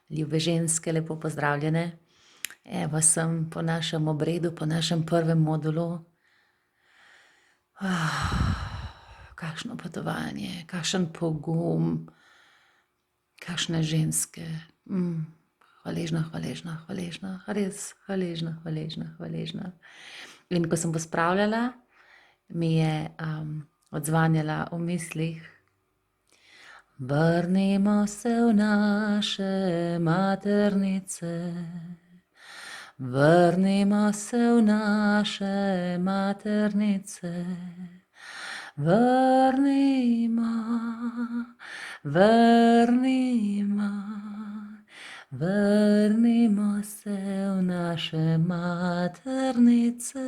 Ljube ženske, lepo pozdravljene. Evo sem po našem obredu, po našem prvem modulu. Kakšno potovanje, kakšen pogum, kakšne ženske. Hvaležna, hvaležna, hvaležna, res hvaležna, hvaležna, hvaležna. In ko sem pospravljala, mi je odzvanjala v mislih: vrnimo se v naše maternice, vrnimo se v naše maternice, vrnimo, vrnimo, vrnimo se v naše maternice.